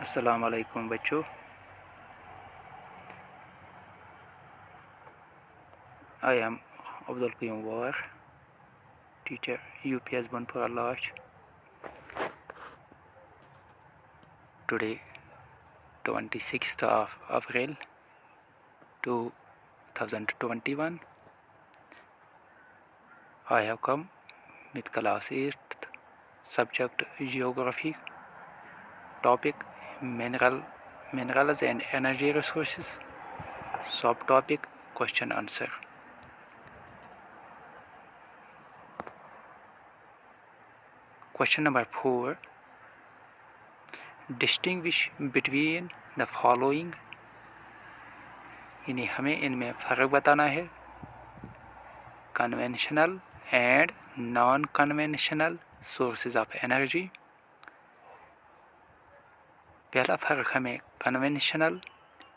अस्सलाम वालेकुम बच्चों। I am Abdul Qayyum War, teacher UPS Banpura Lodge. Today, 26th of April 2021, I have come with class 8th, subject Geography, topic Minerals and Energy Resources, subtopic Question Answer. Question number 4. Distinguish between the following, यानी हमें इनमें फ़र्क बताना है. Conventional and non conventional sources of energy. पहला फ़र्क हमें conventional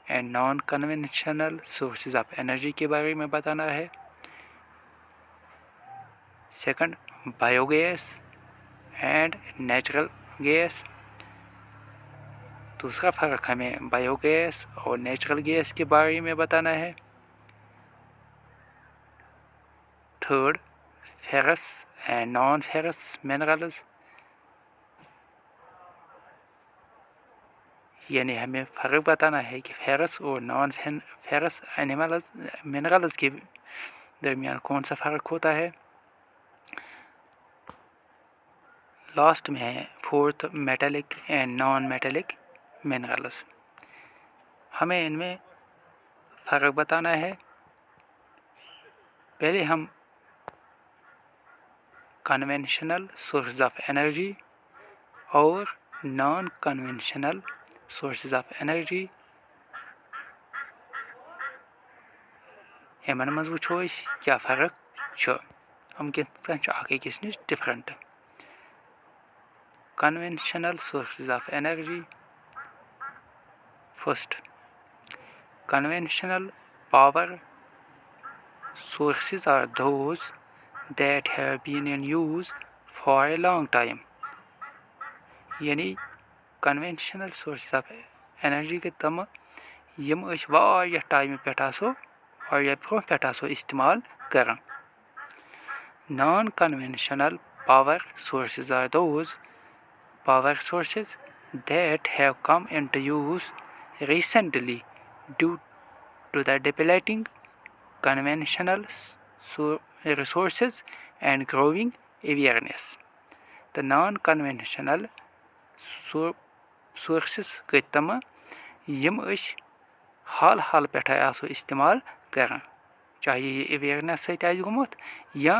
and non conventional sources of energy के बारे में बताना है. Second, biogas and natural gas. दूसरा फ़र्क हमें बायोगैस और नेचुरल गैस के बारे में बताना है. Third, ferrous and non ferrous minerals, यानी हमें फ़र्क बताना है कि फेरस और नॉन फेरस मिनरल्स के दरमियान कौन सा फ़र्क होता है. लास्ट में है fourth, metallic and non metallic minerals. हमें इनमें फ़र्क बताना है. पहले हम कन्वेंशनल सोर्सेज ऑफ एनर्जी और non conventional sources of energy Yemen मज वुचो क्या फ़र्क छ. हम किस नश different. Conventional sources of energy. First, conventional power sources are those that have been in use for a long time. यानी conventional sources of energy के तम यम वारिया टाइम पे वारिया ब्रोह पे इस्तेमाल करन. Non-conventional power sources are those power sources that have come into use recently due to the depleting conventional resources and growing awareness. The non-conventional sources गई तम यम हाल पे आसो इस्तेमाल कर, चाहे ये अवेयरनेस सत गुमुत या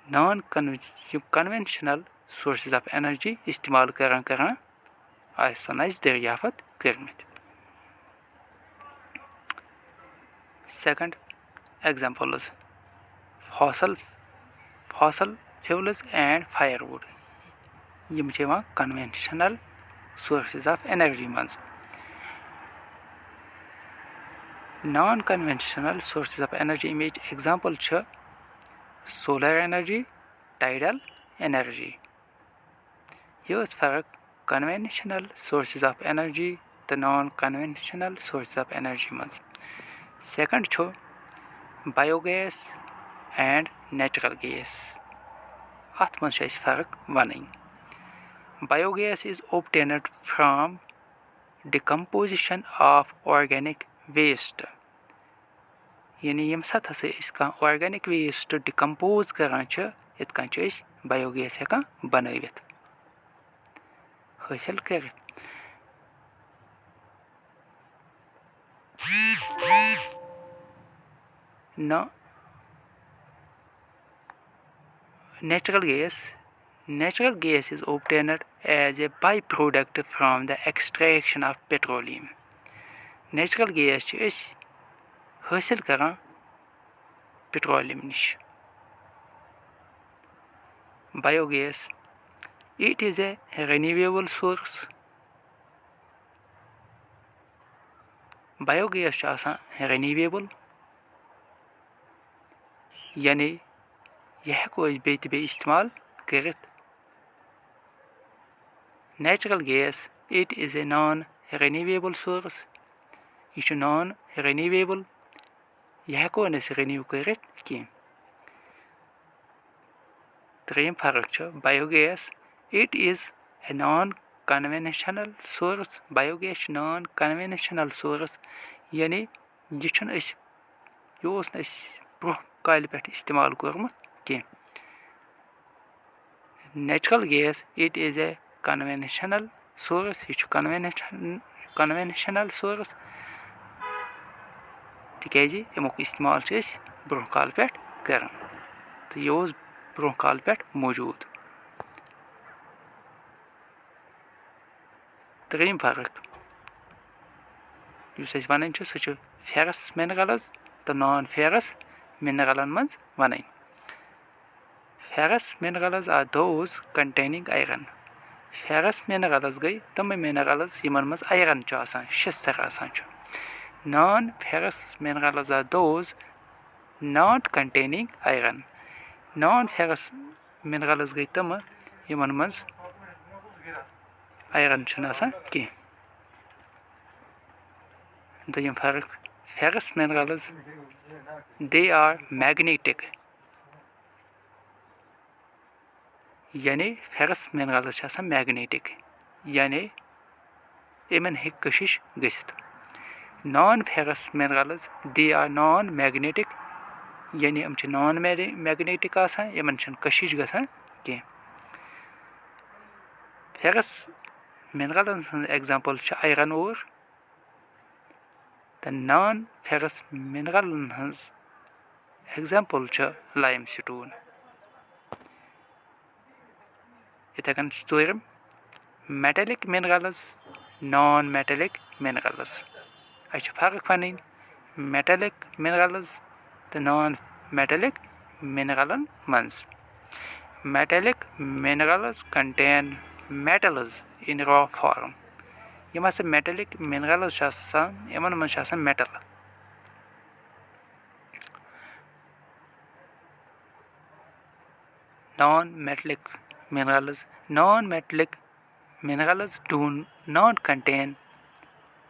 non conventional sources of energy इस्तेमाल कर दरियाफत करमत. Second, examples fossil fuels and firewood. यम कन्वेंशनल सोर्सेज ऑफ एनर्जी मज. Non conventional sources of energy इमेज example solar energy, tidal energy. यह फ़र्क कन्वेंशनल सोर्सेज ऑफ एनर्जी तो non conventional sources of energy मज. सेकंड छो बायोगैस एंड नेचुरल गैस. अत मज फ़र्क वन. Biogas is obtained from decomposition of organic waste. यानी यम सत हसे इसका ऑर्गेनिक वेस्ट डिकम्पोज करान इत बायोगैस हेकान बनवित हासिल कर. Natural gas is obtained as a byproduct from the extraction of petroleum. Natural gas हासिल करान पेट्रोलियम निश. Biogas, it is a renewable source. Biogas renewable, यानी यह को बे इस्तेमाल कर. Natural gas, it is a non-renewable source. Yeh chu non-renewable. Yeh heko nesi renew karit kehen. Trim fark chu biogas, it is a non-conventional source. Biogas non-conventional source. Yani yeh chun us yos na bro kail pet istemal kormut kehen. Natural gas, it is a conventional source. Yeh chu conventional source. तिकैज अमुक इस्तेमाल bro काल पे कर तो यह bro काल पे मौजूद। त्रीम फर्क वन सह फेरस मिनरल्स तो नॉन फेरस मिनरलन मज वन। Ferrous minerals are those containing iron. Ferrous minerals गई तम मिनरल्स यमन मज आयरन शिस्तर Non-ferrous minerals are those not containing iron. Non-ferrous minerals गई तम यमन मज आयरन कह। दोयम फर्क ferrous minerals, they are magnetic. यानी ferrous minerals magnetic यानी Yemen Keck Kashish गसित। Non-ferrous minerals, they are non-magnetic. यानी हम non-magnetic यमन कशिश गसान कह। Ferrous minerals example iron ore. The non-ferrous minerals example limestone. इतकन चोरम metallic minerals, non-metallic minerals. अच्छे फर्क one metallic minerals तो non-metallic minerals मज। Metallic minerals contain metals in raw form. यम metallic minerals यमन मज metal. Non-metallic minerals do not contain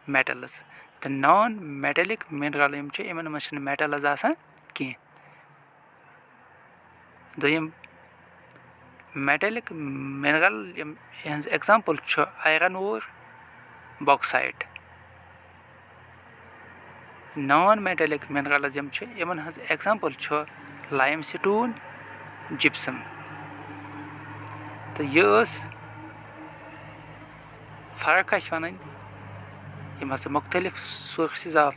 metals. The non-metallic mineral Yemen मज metals कह। दोयम metallic mineral example iron ore, bauxite. Non-metallic minerals Yemen example limestone, gypsum. तो यह फर्क one M मुख्तलिफ sources of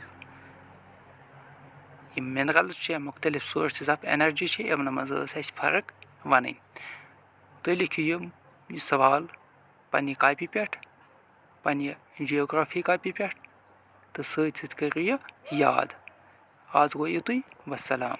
minerals मुख्तलिफ sources of energy Yemen मज फर्क one. तुम लिखियो यह सवाल पन्ने कॉपी पे पन्ने जियोग्राफी कॉपी पे तो सत करो यह याद। आज गो युतुय वस्सलाम।